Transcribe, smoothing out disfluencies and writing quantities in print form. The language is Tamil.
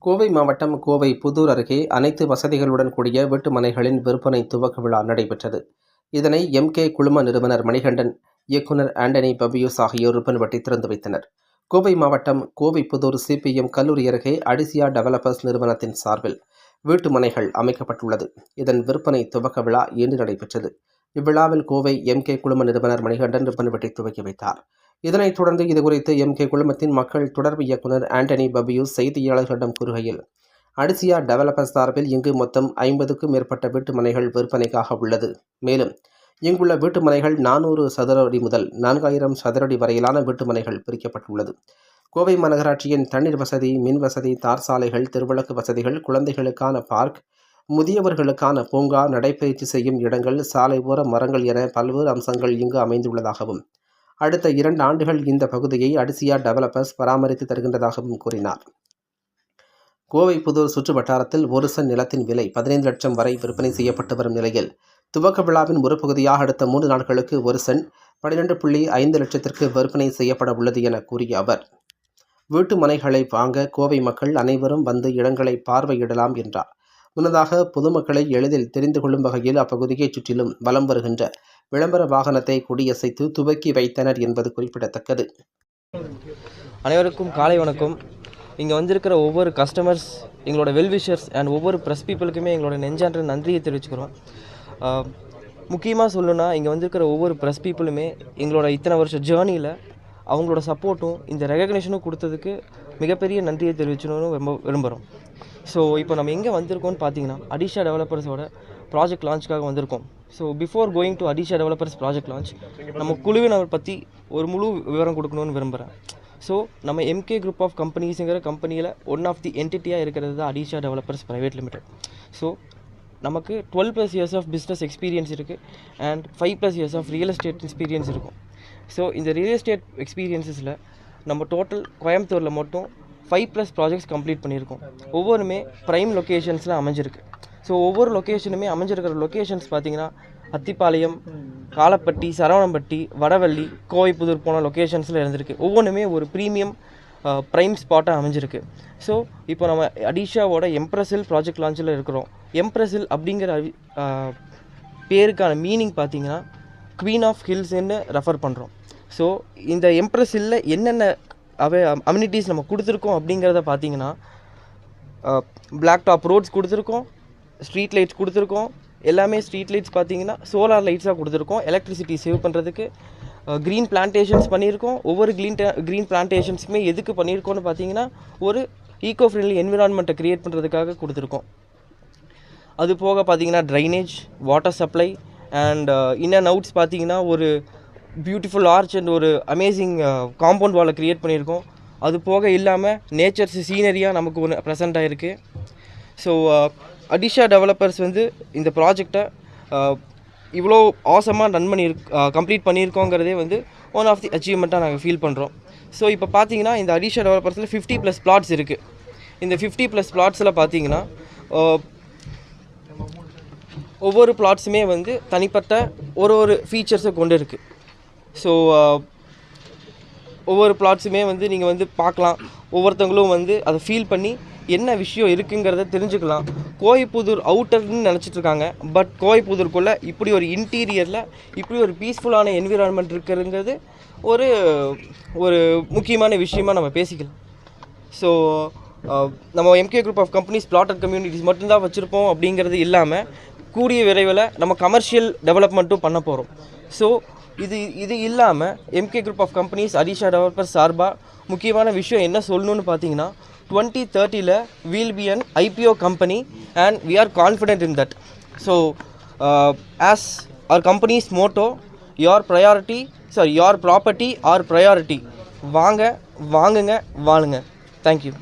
கோவை மாவட்டம் கோவை புதூர் அருகே அனைத்து வசதிகளுடன் கூடிய வீட்டு மனைகளின் விற்பனை துவக்க விழா நடைபெற்றது. இதனை எம்கே குழும நிறுவனர் மணிகண்டன், இயக்குனர் ஆண்டனி பபியூஸ் ஆகியோர் ரிப்பன் வெட்டி திறந்து வைத்தனர். கோவை மாவட்டம் கோவை புதூர் சிபிஎம் கல்லூரி அருகே அடிசியா டெவலப்பர்ஸ் நிறுவனத்தின் சார்பில் வீட்டு மனைகள் அமைக்கப்பட்டுள்ளது. இதன் விற்பனை துவக்க விழா இன்று நடைபெற்றது. இவ்விழாவில் கோவை எம்கே குழும நிறுவனர் மணிகண்டன் ரிப்பன் வெட்டி துவக்கி வைத்தார். இதனைத் தொடர்ந்து இதுகுறித்து எம்கே குழுமத்தின் மக்கள் தொடர்பு இயக்குனர் ஆண்டனி பபியூஸ் செய்தியாளர்களிடம் கூறுகையில், அடிசியா டெவலப்பர்ஸ் சார்பில் இங்கு மொத்தம் 50க்கும் மேற்பட்ட வீட்டு மனைகள் விற்பனைக்காக உள்ளது. மேலும் இங்குள்ள வீட்டு மனைகள் 400 சதுர அடி முதல் 4000 சதுர அடி வரையிலான வீட்டு மனைகள் பிரிக்கப்பட்டுள்ளது. கோவை மாநகராட்சியின் தண்ணீர் வசதி, மின் வசதி, தார் சாலைகள், திருவிளக்கு வசதிகள், குழந்தைகளுக்கான பார்க், முதியவர்களுக்கான பூங்கா, நடைபயிற்சி செய்யும் இடங்கள், சாலை ஓர மரங்கள் என பல்வேறு அம்சங்கள் இங்கு அமைந்துள்ளதாகவும், அடுத்த 2 ஆண்டுகள் இந்த பகுதியை அடிசியா டெவலப்பர்ஸ் பராமரித்து தருகின்றதாகவும் கூறினார். கோவை புதூர் சுற்று வட்டாரத்தில் ஒரு சென்ட் நிலத்தின் விலை 15 லட்சம் வரை விற்பனை செய்யப்பட்டு வரும் நிலையில், துவக்க விழாவின் ஒரு பகுதியாக அடுத்த 3 நாட்களுக்கு ஒரு சென்ட் 12.5 லட்சத்திற்கு விற்பனை செய்யப்பட உள்ளது என கூறிய அவர், வீட்டு மனைகளை வாங்க கோவை மக்கள் அனைவரும் வந்து இடங்களை பார்வையிடலாம் என்றார். முன்னதாக பொதுமக்களை எளிதில் தெரிந்து கொள்ளும் வகையில் அப்பகுதியைச் சுற்றிலும் வலம் வருகின்ற விளம்பர வாகனத்தை கொடியசைத்து துவக்கி வைத்தனர் என்பது குறிப்பிடத்தக்கது. அனைவருக்கும் காலை வணக்கம். இங்கே வந்திருக்கிற ஒவ்வொரு கஸ்டமர்ஸ், எங்களோட வெல்விஷர்ஸ் அண்ட் ஒவ்வொரு ப்ரெஸ் பீப்புளுக்குமே எங்களோட நெஞ்சான்ற நன்றியை தெரிவிச்சுக்கிறோம். முக்கியமாக சொல்லணுன்னா, இங்கே வந்திருக்கிற ஒவ்வொரு ப்ரெஸ் பீப்புளுமே எங்களோட இத்தனை வருஷ ஜேர்னியில் அவங்களோட சப்போர்ட்டும் இந்த ரெகக்னேஷனும் கொடுத்ததுக்கு மிகப்பெரிய நன்றியை தெரிவிக்கணும்னு விரும்புகிறோம். ஸோ இப்போ நம்ம எங்கே வந்திருக்கோம்னு பார்த்தீங்கன்னா, அடிஷா டெவலப்பர்ஸோட ப்ராஜெக்ட் லான்ச்சுக்காக வந்திருக்கோம். So before going to அடிஷா developers project launch, நம்ம குழுவினர் பற்றி ஒரு முழு விவரம் கொடுக்கணும்னு விரும்புகிறேன். ஸோ நம்ம எம்கே குரூப் ஆஃப் கம்பெனிஸுங்கிற கம்பெனியில் ஒன் ஆஃப் தி என்டிட்டியாக இருக்கிறது தான் Adisha developers private limited. So நமக்கு 12+ இயர்ஸ் ஆஃப் பிஸ்னஸ் எக்ஸ்பீரியன்ஸ் இருக்குது and 5+ years of real estate experience இருக்கும். ஸோ இந்த ரியல் எஸ்டேட் எக்ஸ்பீரியன்ஸஸில் நம்ம டோட்டல் கோயம்புத்தூரில் மட்டும் 5+ ப்ராஜெக்ட்ஸ் கம்ப்ளீட் பண்ணியிருக்கோம். ஒவ்வொருமே ப்ரைம் லொக்கேஷன்ஸில் அமைஞ்சிருக்கு. ஸோ ஒவ்வொரு லொக்கேஷனுமே அமைஞ்சிருக்கிற லொக்கேஷன்ஸ் பார்த்திங்கன்னா, அத்திப்பாளையம், காலப்பட்டி, சரவணம்பட்டி, வடவள்ளி, கோவைப்புதூர் போன லொக்கேஷன்ஸில் இருந்திருக்கு. ஒவ்வொன்றுமே ஒரு ப்ரீமியம் ப்ரைம் ஸ்பாட்டாக அமைஞ்சிருக்கு. ஸோ இப்போ நம்ம அடிஷாவோட எம்ப்ரஸில் ப்ராஜெக்ட் லான்ச்சில் இருக்கிறோம். எம்ப்ரஸில் அப்படிங்கிற பேருக்கான மீனிங் பார்த்திங்கன்னா, குவீன் ஆஃப் ஹில்ஸ்ன்னு ரெஃபர் பண்ணுறோம். ஸோ இந்த எம்ப்ரஸில் என்னென்ன அம்யூனிட்டிஸ் நம்ம கொடுத்துருக்கோம் அப்படிங்கிறத பார்த்திங்கன்னா, பிளாக் டாப் ரோட்ஸ் கொடுத்துருக்கோம், ஸ்ட்ரீட் லைட்ஸ் கொடுத்துருக்கோம். எல்லாமே ஸ்ட்ரீட் லைட்ஸ் பார்த்திங்கன்னா சோலார் லைட்ஸாக கொடுத்துருக்கோம். எலக்ட்ரிசிட்டி சேவ் பண்ணுறதுக்கு க்ரீன் பிளான்டேஷன்ஸ் பண்ணியிருக்கோம். ஒவ்வொரு க்ரீன் பிளான்டேஷன்ஸுக்குமே எதுக்கு பண்ணியிருக்கோன்னு பார்த்தீங்கன்னா, ஒரு ஈகோ ஃப்ரெண்ட்லி என்விரான்மெண்ட்டை க்ரியேட் பண்ணுறதுக்காக கொடுத்துருக்கோம். அது போக பார்த்திங்கன்னா drainage, water supply and in and outs பார்த்திங்கன்னா ஒரு பியூட்டிஃபுல் ஆர்ச் அண்ட் ஒரு அமேசிங் காம்பவுண்ட் வாலை க்ரியேட் பண்ணியிருக்கோம். அது போக இல்லாமல் நேச்சர்ஸ் சீனரியாக நமக்கு ஒன்று ப்ரெசென்ட் ஆகிருக்கு. ஸோ அடிஷா டெவலப்பர்ஸ் வந்து இந்த ப்ராஜெக்டை இவ்வளோ ஆசமாக கம்ப்ளீட் பண்ணியிருக்கோங்கிறதே வந்து ஒன் ஆஃப் தி அச்சீவ்மெண்ட்டாக நாங்கள் ஃபீல் பண்ணுறோம். ஸோ இப்போ பார்த்தீங்கன்னா, இந்த அடிஷா டெவலப்பர்ஸில் 50+ பிளாட்ஸ் இருக்குது. இந்த 50+ பிளாட்ஸில் பார்த்தீங்கன்னா ஒவ்வொரு பிளாட்ஸுமே வந்து தனிப்பட்ட ஒரு ஃபீச்சர்ஸை கொண்டு இருக்குது. ஸோ ஒவ்வொரு பிளாட்ஸுமே வந்து நீங்கள் வந்து பார்க்கலாம். ஒவ்வொருத்தவங்களும் வந்து அதை ஃபீல் பண்ணி என்ன விஷயம் இருக்குங்கிறத தெரிஞ்சுக்கலாம். கோவைப்புதூர் அவுட்டர்னு நினச்சிட்ருக்காங்க. பட் கோவைப்புதூருக்குள்ளே இப்படி ஒரு இன்டீரியரில் இப்படி ஒரு பீஸ்ஃபுல்லான என்விரான்மெண்ட் இருக்குங்கிறது ஒரு முக்கியமான விஷயமாக நம்ம பேசிக்கலாம். ஸோ நம்ம MK group of companies plotted communities மட்டும்தான் வச்சுருப்போம் அப்படிங்கிறது இல்லாமல், கூடிய விரைவில் நம்ம கமர்ஷியல் டெவலப்மெண்ட்டும் பண்ண போகிறோம். ஸோ இது இல்லாமல் MK group of companies Adisha developers சார்பாக முக்கியமான விஷயம் என்ன சொல்லணும்னு பார்த்தீங்கன்னா, 2030 we'll be an IPO company and we are confident in that. So as our company's motto, your property our priority. வாங்குங்க வாழுங்க. Thank you.